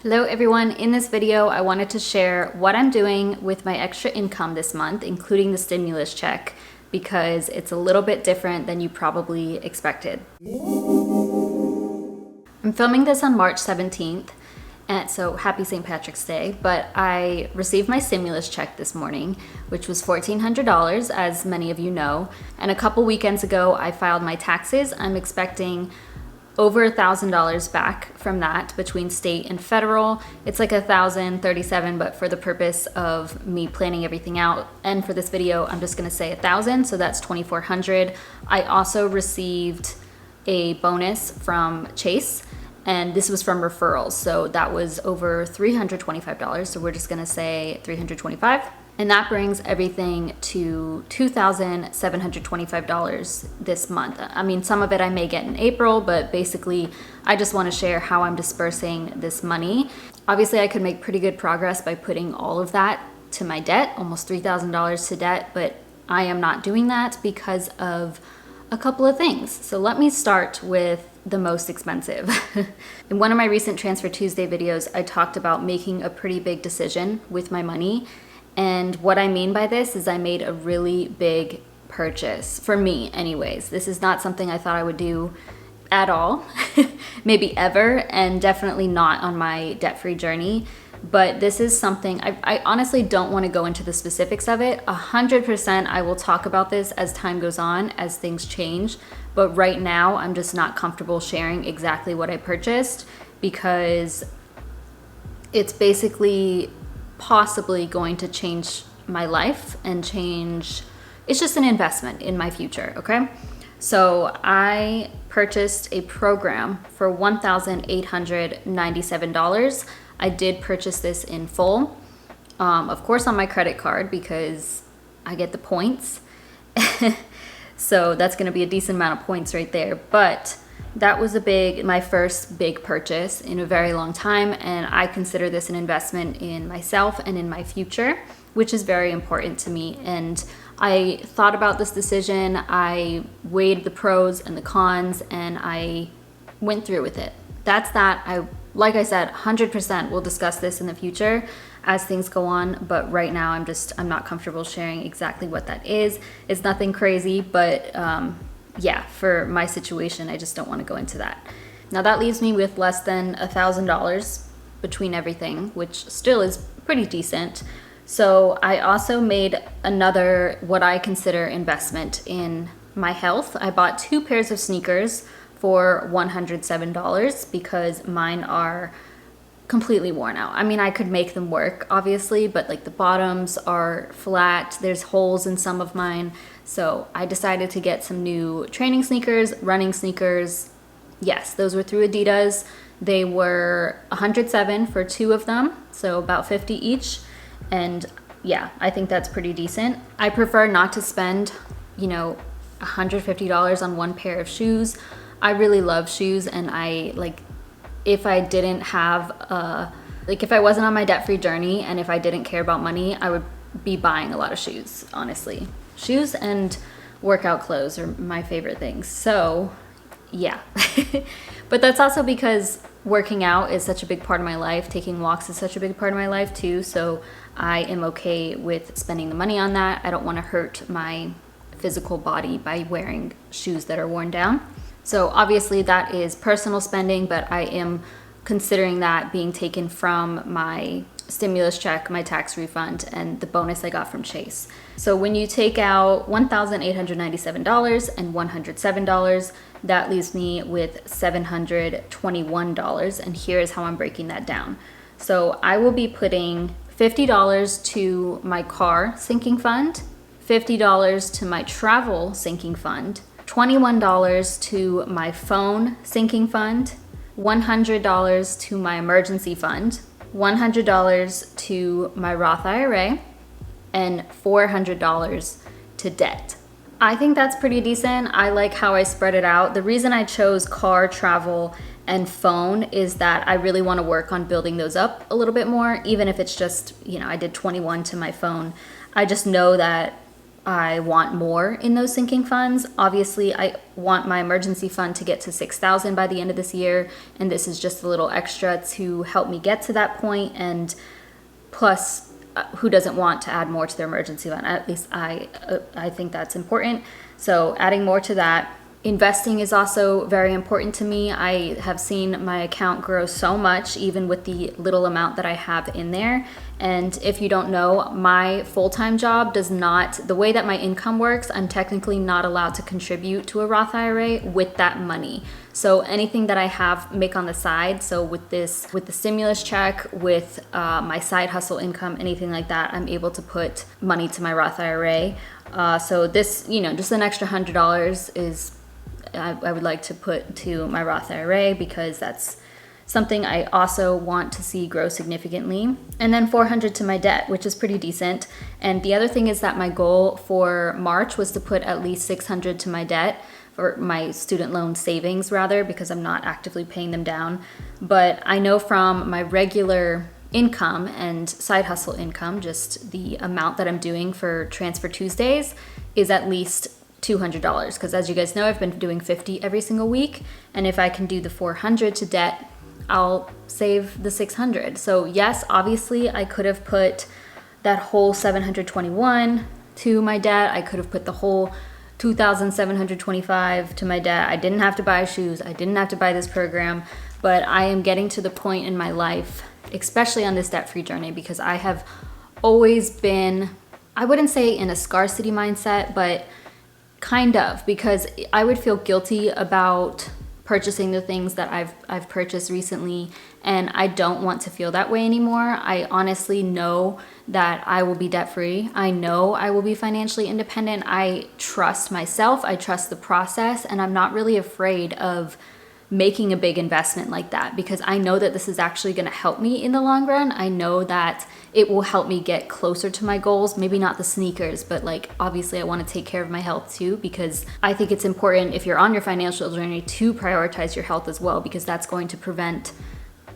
Hello everyone, in this video I wanted to share what I'm doing with my extra income this month, including the stimulus check, because it's a little bit different than you probably expected. I'm filming this on March 17th, and so happy St. Patrick's Day, but I received my stimulus check this morning, which was $1,400, as many of you know, and a couple weekends ago I filed my taxes. I'm expecting over $1,000 back from that between state and federal. It's like $1,037, but for the purpose of me planning everything out and for this video, I'm just gonna say 1,000, so that's 2,400. I also received a bonus from Chase, and this was from referrals, so that was over $325, so we're just gonna say 325. And that brings everything to $2,725 this month. I mean, some of it I may get in April, but basically I just want to share how I'm dispersing this money. Obviously, I could make pretty good progress by putting all of that to my debt, almost $3,000 to debt, but I am not doing that because of a couple of things. So let me start with the most expensive. In one of my recent Transfer Tuesday videos, I talked about making a pretty big decision with my money. And what I mean by this is I made a really big purchase, for me anyways. This is not something I thought I would do at all, maybe ever, and definitely not on my debt-free journey. But this is something, I honestly don't want to go into the specifics of it. 100% I will talk about this as time goes on, as things change. But right now, I'm just not comfortable sharing exactly what I purchased because it's basically possibly going to change my life and change, it's just an investment in my future, okay? So I purchased a program for $1,897. I did purchase this in full, of course on my credit card because I get the points. So that's gonna be a decent amount of points right there, but that was my first big purchase in a very long time, and I consider this an investment in myself and in my future, which is very important to me. And I thought about this decision, I weighed the pros and the cons, and I went through with it. That's that. Like I said, 100% we'll discuss this in the future as things go on, but right now I'm not comfortable sharing exactly what that is. It's nothing crazy, but yeah, for my situation, I just don't want to go into that. Now that leaves me with less than $1,000 between everything, which still is pretty decent. So I also made another, what I consider, investment in my health. I bought 2 pairs of sneakers for $107 because mine are completely worn out. I mean, I could make them work, obviously, but like the bottoms are flat. There's holes in some of mine. So I decided to get some new training sneakers, running sneakers. Yes, those were through Adidas. They were $107 for 2 of them, so about $50 each. And yeah, I think that's pretty decent. I prefer not to spend, $150 on one pair of shoes. I really love shoes, and if I didn't have, if I wasn't on my debt-free journey and if I didn't care about money, I would be buying a lot of shoes, honestly. Shoes and workout clothes are my favorite things. So yeah, but that's also because working out is such a big part of my life. Taking walks is such a big part of my life too. So I am okay with spending the money on that. I don't want to hurt my physical body by wearing shoes that are worn down. So obviously that is personal spending, but I am considering that being taken from my stimulus check, my tax refund, and the bonus I got from Chase. So when you take out $1,897 and $107, that leaves me with $721, and here's how I'm breaking that down. So I will be putting $50 to my car sinking fund, $50 to my travel sinking fund, $21 to my phone sinking fund, $100 to my emergency fund, $100 to my Roth IRA, and $400 to debt. I think that's pretty decent. I like how I spread it out. The reason I chose car, travel, and phone is that I really want to work on building those up a little bit more, even if it's just, I did 21 to my phone. I just know that I want more in those sinking funds. Obviously, I want my emergency fund to get to 6,000 by the end of this year, and this is just a little extra to help me get to that point. And plus, who doesn't want to add more to their emergency fund? At least I think that's important. So adding more to that. Investing is also very important to me. I have seen my account grow so much, even with the little amount that I have in there. And if you don't know, my full-time job does not, the way that my income works, I'm technically not allowed to contribute to a Roth IRA with that money. So anything that I make on the side, so with the stimulus check, with my side hustle income, anything like that, I'm able to put money to my Roth IRA. So this, just an extra $100 is I would like to put to my Roth IRA, because that's something I also want to see grow significantly. And then 400 to my debt, which is pretty decent. And the other thing is that my goal for March was to put at least 600 to my debt, or my student loan savings rather, because I'm not actively paying them down. But I know from my regular income and side hustle income, just the amount that I'm doing for Transfer Tuesdays is at least $200, because as you guys know, I've been doing 50 every single week, and if I can do the 400 to debt, I'll save the 600. So yes, obviously I could have put that whole 721 to my debt. I could have put the whole 2,725 to my debt. I didn't have to buy shoes. I didn't have to buy this program, but I am getting to the point in my life, especially on this debt-free journey, because I have always been, I wouldn't say in a scarcity mindset, but kind of, because I would feel guilty about purchasing the things that I've purchased recently, and I don't want to feel that way anymore. I honestly know that I will be debt-free. I know I will be financially independent. I trust myself. I trust the process, and I'm not really afraid of making a big investment like that, because I know that this is actually going to help me in the long run. I know that it will help me get closer to my goals. Maybe not the sneakers, but like obviously I want to take care of my health too, because I think it's important if you're on your financial journey to prioritize your health as well, because that's going to prevent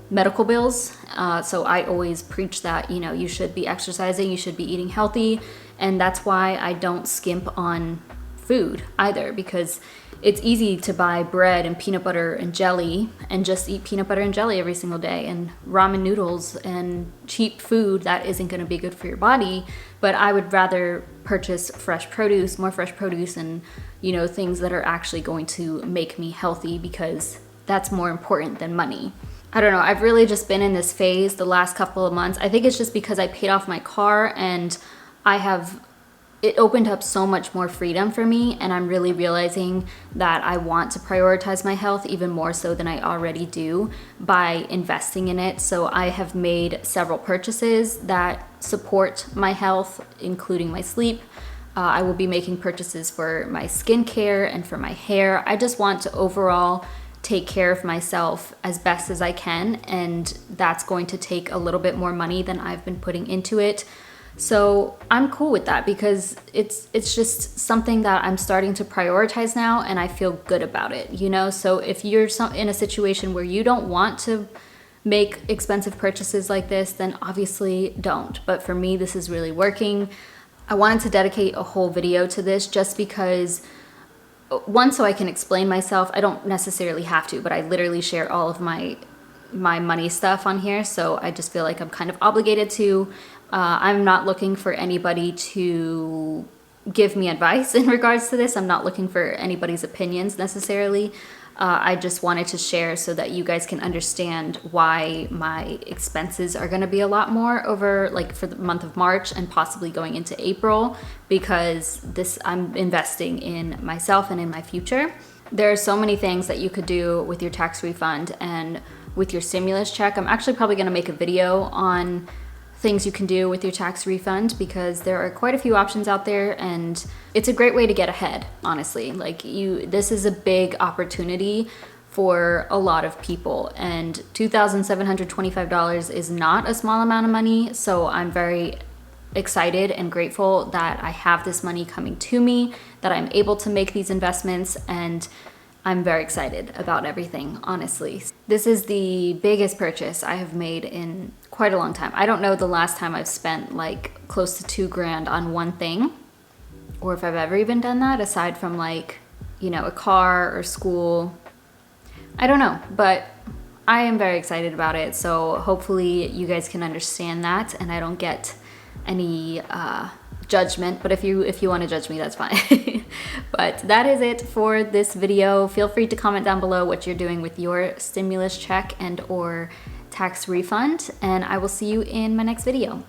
medical bills. So I always preach that, you should be exercising, you should be eating healthy. And that's why I don't skimp on food either, because it's easy to buy bread and peanut butter and jelly and just eat peanut butter and jelly every single day, and ramen noodles and cheap food that isn't going to be good for your body. But I would rather purchase more fresh produce and, things that are actually going to make me healthy, because that's more important than money. I don't know. I've really just been in this phase the last couple of months. I think it's just because I paid off my car, and it opened up so much more freedom for me, and I'm really realizing that I want to prioritize my health even more so than I already do by investing in it. So I have made several purchases that support my health, including my sleep. I will be making purchases for my skincare and for my hair. I just want to overall take care of myself as best as I can, and that's going to take a little bit more money than I've been putting into it. So I'm cool with that, because it's just something that I'm starting to prioritize now, and I feel good about it, So if you're in a situation where you don't want to make expensive purchases like this, then obviously don't. But for me, this is really working. I wanted to dedicate a whole video to this just because, one, so I can explain myself. I don't necessarily have to, but I literally share all of my money stuff on here, so I just feel like I'm kind of obligated to. I'm not looking for anybody to give me advice in regards to this. I'm not looking for anybody's opinions necessarily. I just wanted to share so that you guys can understand why my expenses are going to be a lot more over, like, for the month of March and possibly going into April, because I'm investing in myself and in my future. There are so many things that you could do with your tax refund and with your stimulus check. I'm actually probably going to make a video on things you can do with your tax refund, because there are quite a few options out there, and it's a great way to get ahead, honestly. This is a big opportunity for a lot of people, and $2,725 is not a small amount of money. So I'm very excited and grateful that I have this money coming to me, that I'm able to make these investments, and I'm very excited about everything, honestly. This is the biggest purchase I have made in quite a long time. I don't know the last time I've spent like close to $2,000 on one thing. or if I've ever even done that aside from like, you know, a car or school. I don't know, but I am very excited about it. So hopefully you guys can understand that and I don't get any judgment, but if you want to judge me, that's fine. But that is it for this video. Feel free to comment down below what you're doing with your stimulus check and or tax refund, and I will see you in my next video.